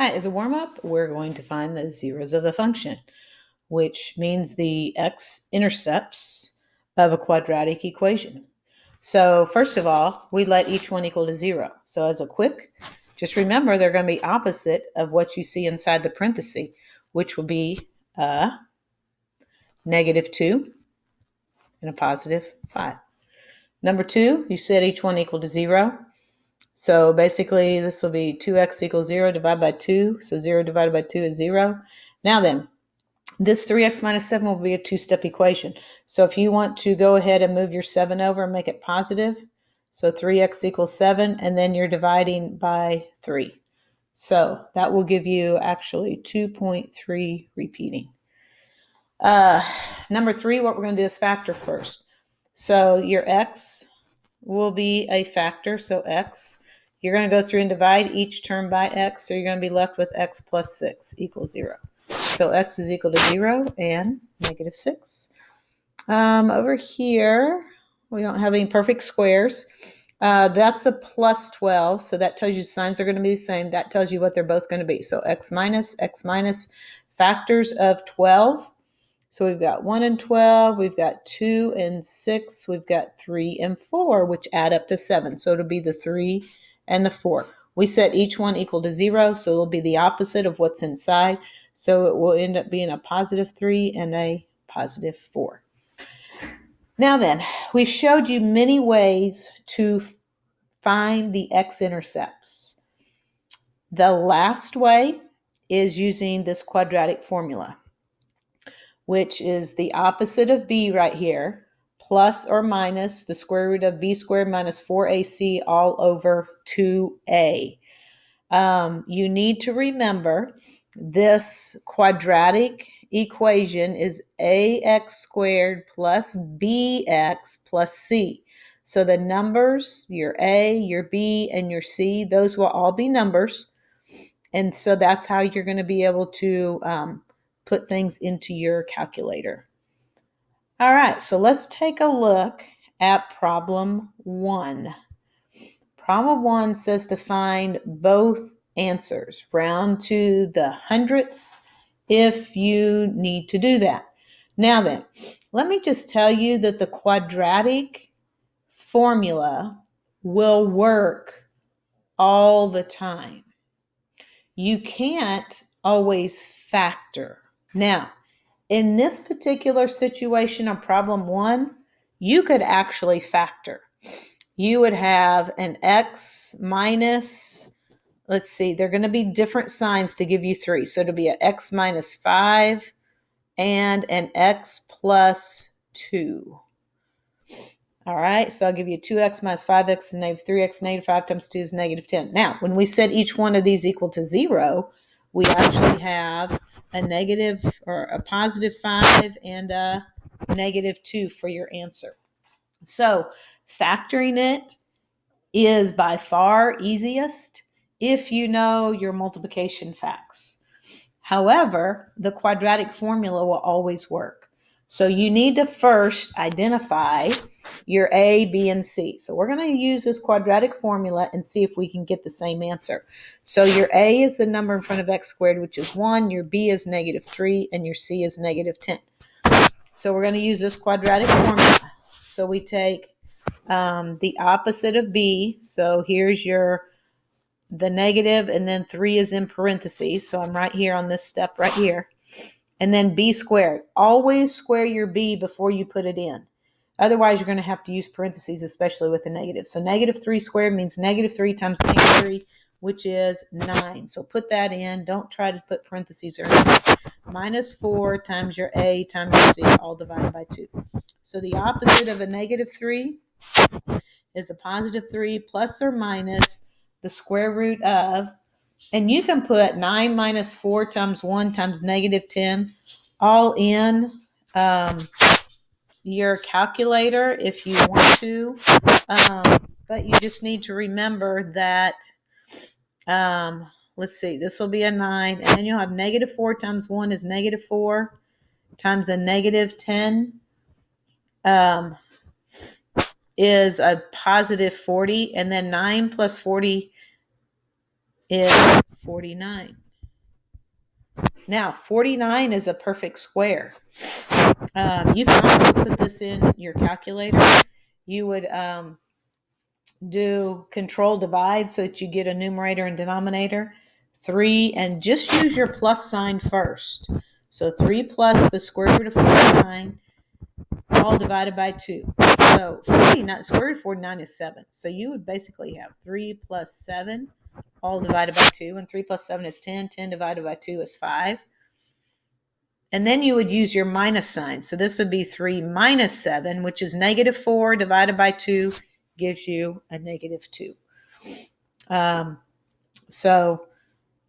right, as a warm-up, we're going to find the zeros of the function, which means the x-intercepts of a quadratic equation. So first of all, we let each one equal to 0. So as a quick, just remember they're going to be opposite of what you see inside the parenthesis, which will be a -2 and a +5. Number 2, you set each one equal to 0. So basically, this will be 2x equals 0 divided by 2. So 0 divided by 2 is 0. Now then, this 3x minus 7 will be a two-step equation. So if you want to go ahead and move your 7 over and make it positive, so 3x equals 7, and then you're dividing by 3. So that will give you actually 2.3 repeating. Number 3, what we're going to do is factor first. So your x will be a factor, so x. You're going to go through and divide each term by x, so you're going to be left with x plus 6 equals 0. So x is equal to 0 and -6. Over here, we don't have any perfect squares. That's a plus 12, so that tells you signs are going to be the same. That tells you what they're both going to be. So x minus, factors of 12. So we've got 1 and 12, we've got 2 and 6, we've got 3 and 4, which add up to 7. So it'll be the 3 and the 4. We set each one equal to 0, so it'll be the opposite of what's inside. So it will end up being a +3 and a +4. Now then, we've showed you many ways to find the x-intercepts. The last way is using this quadratic formula, which is the opposite of b right here, plus or minus the square root of b squared minus 4ac all over 2a. You need to remember this quadratic equation is ax squared plus bx plus c. So the numbers, your a, your b, and your c, those will all be numbers. And so that's how you're going to be able to put things into your calculator. All right, so let's take a look at problem 1. Problem 1 says to find both answers, round to the hundredths if you need to do that. Now then, let me just tell you that the quadratic formula will work all the time. You can't always factor. Now, in this particular situation on problem 1, you could actually factor. You would have an x minus, let's see, they're going to be different signs to give you 3. So it'll be an x minus 5 and an x plus 2. All right, so I'll give you 2x minus 5x is -3x, -5 times 2 is -10. Now, when we set each one of these equal to 0, we actually have a negative or a +5 and a -2 for your answer. So factoring it is by far easiest if you know your multiplication facts. However, the quadratic formula will always work. So you need to first identify your A, B, and C. So we're going to use this quadratic formula and see if we can get the same answer. So your A is the number in front of x squared, which is 1. Your B is -3, and your C is -10. So we're going to use this quadratic formula. So we take the opposite of B. So here's the negative, and then 3 is in parentheses. So I'm right here on this step right here. And then b squared. Always square your b before you put it in. Otherwise, you're going to have to use parentheses, especially with a negative. So -3 squared means -3 times -3, which is 9. So put that in. Don't try to put parentheses or anything. -4 times your a times your c, all divided by 2. So the opposite of a -3 is a +3 plus or minus the square root of, and you can put 9 minus 4 times 1 times -10 all in your calculator if you want to. But you just need to remember that, let's see, this will be a 9, and then you'll have -4 times 1 is -4 times a -10 is a +40, and then 9 plus 40 is 49. Now, 49 is a perfect square. You can also put this in your calculator. You would do control divide so that you get a numerator and denominator. 3, and just use your plus sign first. So 3 plus the square root of 49, all divided by 2. So 49, square root of 49 is 7. So you would basically have 3 plus 7, all divided by 2. And 3 plus 7 is 10. 10 divided by 2 is 5. And then you would use your minus sign. So this would be 3 minus 7, which is negative 4 divided by 2 gives you a negative 2. So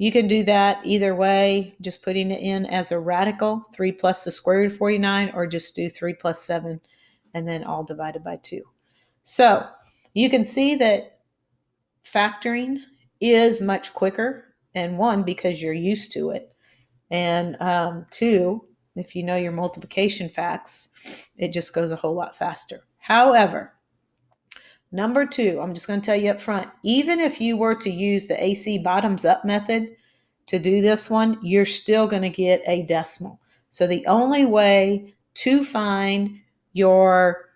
you can do that either way, just putting it in as a radical, 3 plus the square root of 49, or just do 3 plus 7 and then all divided by 2. So you can see that factoring is much quicker, and 1, because you're used to it. And 2, if you know your multiplication facts, it just goes a whole lot faster. However, number 2, I'm just going to tell you up front, even if you were to use the AC bottoms up method to do this one, you're still going to get a decimal. So the only way to find your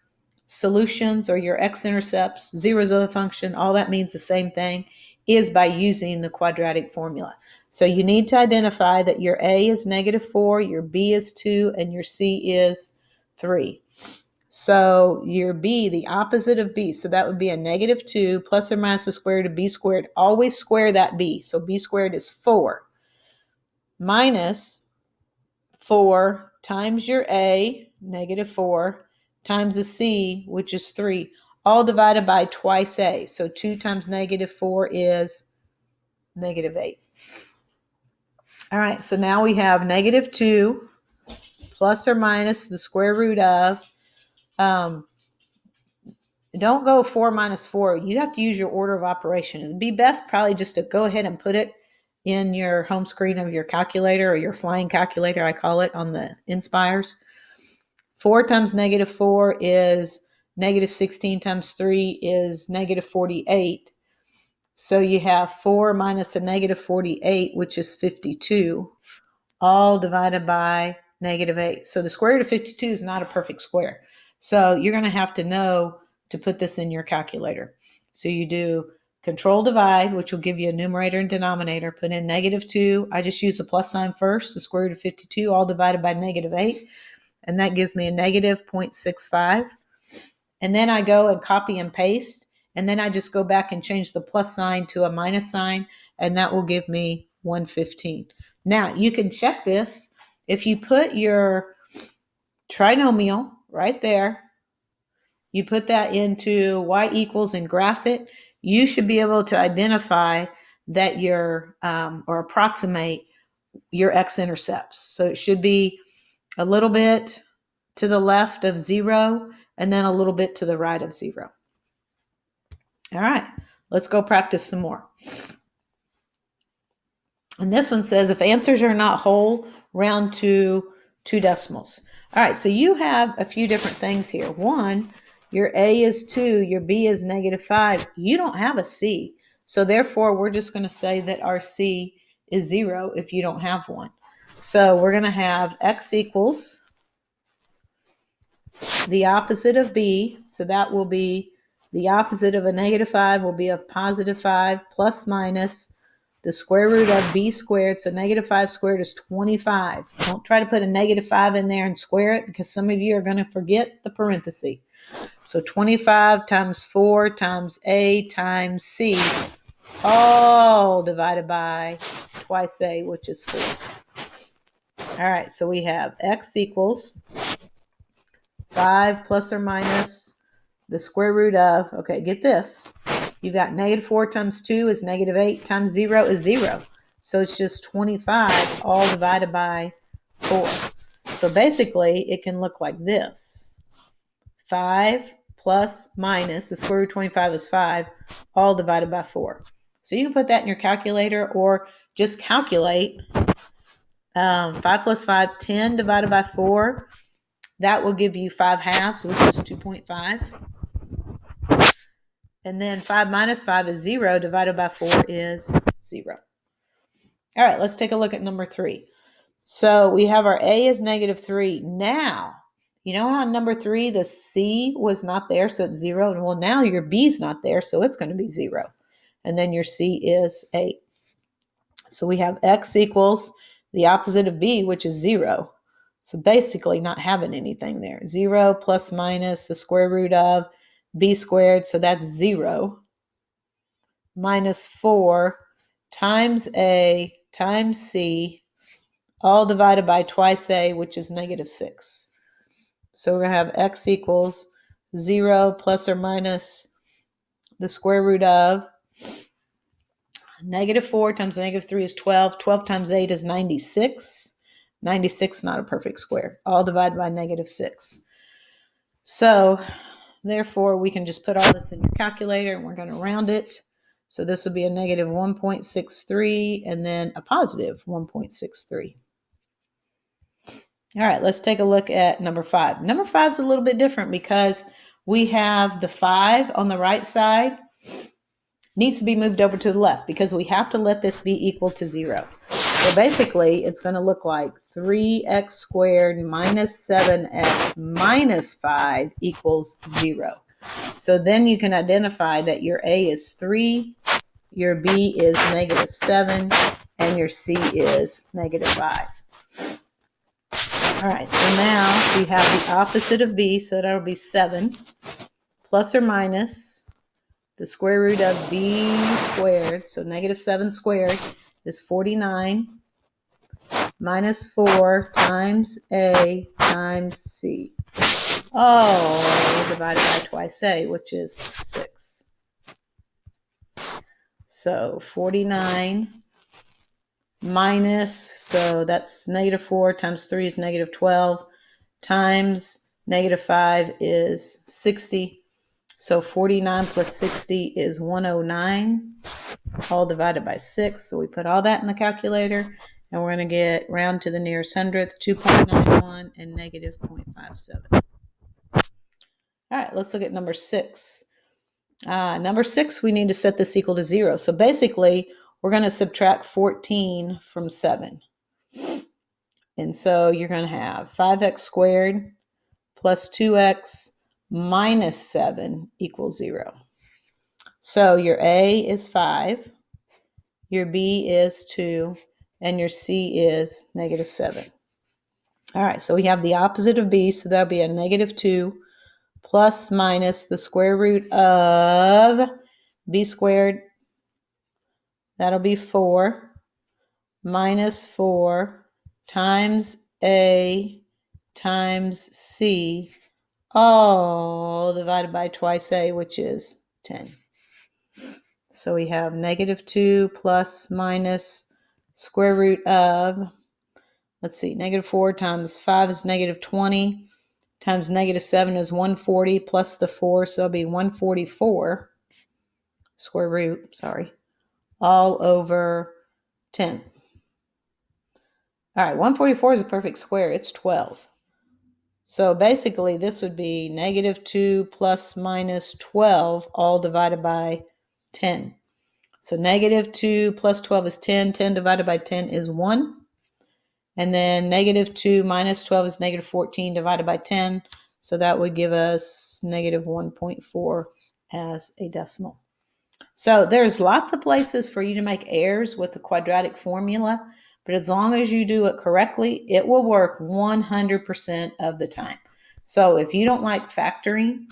solutions or your x-intercepts, zeros of the function, all that means the same thing, is by using the quadratic formula. So you need to identify that your A is negative 4, your B is 2, and your C is 3. So your B, the opposite of B, so that would be a negative 2 plus or minus the square root of B squared. Always square that B. So B squared is 4 minus 4 times your A, negative 4, times the C, which is 3, all divided by twice A. So 2 times negative 4 is negative 8. All right, so now we have negative 2 plus or minus the square root of, don't go 4 minus 4. You have to use your order of operation. It would be best probably just to go ahead and put it in your home screen of your calculator, or your flying calculator, I call it, on the Inspires. 4 times negative 4 is negative 16 times 3 is negative 48. So you have 4 minus a negative 48, which is 52, all divided by negative 8. So the square root of 52 is not a perfect square. So you're going to have to know to put this in your calculator. So you do control divide, which will give you a numerator and denominator. Put in negative 2. I just use the plus sign first, the square root of 52, all divided by negative 8. And that gives me a negative 0.65. And then I go and copy and paste. And then I just go back and change the plus sign to a minus sign. And that will give me 115. Now, you can check this. If you put your trinomial right there, you put that into y equals and graph it, you should be able to identify that your, or approximate your x-intercepts. So it should be a little bit to the left of 0 and then a little bit to the right of 0. All right, let's go practice some more. And this one says, if answers are not whole, round to 2 decimals. All right, so you have a few different things here. 1, your A is 2, your B is negative 5. You don't have a C. So therefore, we're just going to say that our C is 0 if you don't have one. So we're going to have x equals the opposite of B. So that will be the opposite of a negative 5 will be a positive 5 plus minus the square root of B squared. So negative 5 squared is 25. Don't try to put a negative 5 in there and square it, because some of you are going to forget the parenthesis. So 25 times 4 times A times C, all divided by twice A, which is 4. All right, so we have x equals 5 plus or minus the square root of, okay, get this. You've got negative 4 times 2 is negative 8 times 0 is 0. So it's just 25 all divided by 4. So basically, it can look like this. 5 plus minus, the square root of 25 is 5, all divided by 4. So you can put that in your calculator, or just calculate 5 plus 5, 10 divided by 4. That will give you 5 halves, which is 2.5. And then 5 minus 5 is 0, divided by 4 is 0. All right, let's take a look at number 3. So we have our A is -3. Now, you know how number 3, the C was not there, so it's 0. Well, now your B's not there, so it's going to be 0. And then your C is 8. So we have X equals the opposite of B, which is 0. So basically not having anything there. 0 plus minus the square root of B squared, so that's 0, minus 4 times A times C, all divided by twice A, which is -6. So we're going to have X equals 0 plus or minus the square root of -4 times -3 is 12. 12 times 8 is 96. 96 not a perfect square. All divided by -6. So therefore, we can just put all this in your calculator and we're going to round it. So this would be a -1.63 and then a positive 1.63. All right, let's take a look at number 5. Number 5 is a little bit different because we have the 5 on the right side needs to be moved over to the left because we have to let this be equal to 0. So basically, it's going to look like 3x squared minus 7x minus 5 equals 0. So then you can identify that your A is 3, your B is -7, and your C is -5. All right, so now we have the opposite of B, so that'll be 7 plus or minus the square root of B squared, so -7 squared is 49 minus 4 times A times C. Oh, divided by twice A, which is 6. So 49 minus, so that's -4 times 3 is -12, times -5 is 60. So 49 plus 60 is 109, all divided by 6. So we put all that in the calculator, and we're going to get round to the nearest hundredth, 2.91 and -0.57. All right, let's look at number 6. Number 6, we need to set this equal to 0. So basically, we're going to subtract 14 from 7. And so you're going to have 5x squared plus 2x minus 7 equals 0. So your A is 5, your B is 2, and your C is -7. All right, so we have the opposite of B, so that'll be a -2 plus minus the square root of B squared. That'll be 4 minus 4 times A times C, all divided by twice A, which is 10. So we have -2 plus minus square root of, let's see, -4 times 5 is -20, times -7 is 140 plus the 4, so it'll be 144, square root, all over 10. All right, 144 is a perfect square. It's 12. So basically, this would be -2 plus minus 12, all divided by 10. So -2 plus 12 is 10. 10 divided by 10 is 1. And then -2 minus 12 is -14 divided by 10. So that would give us -1.4 as a decimal. So there's lots of places for you to make errors with the quadratic formula, but as long as you do it correctly, it will work 100% of the time. So if you don't like factoring,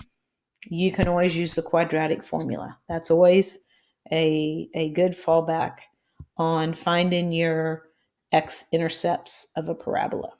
you can always use the quadratic formula. That's always a good fallback on finding your x-intercepts of a parabola.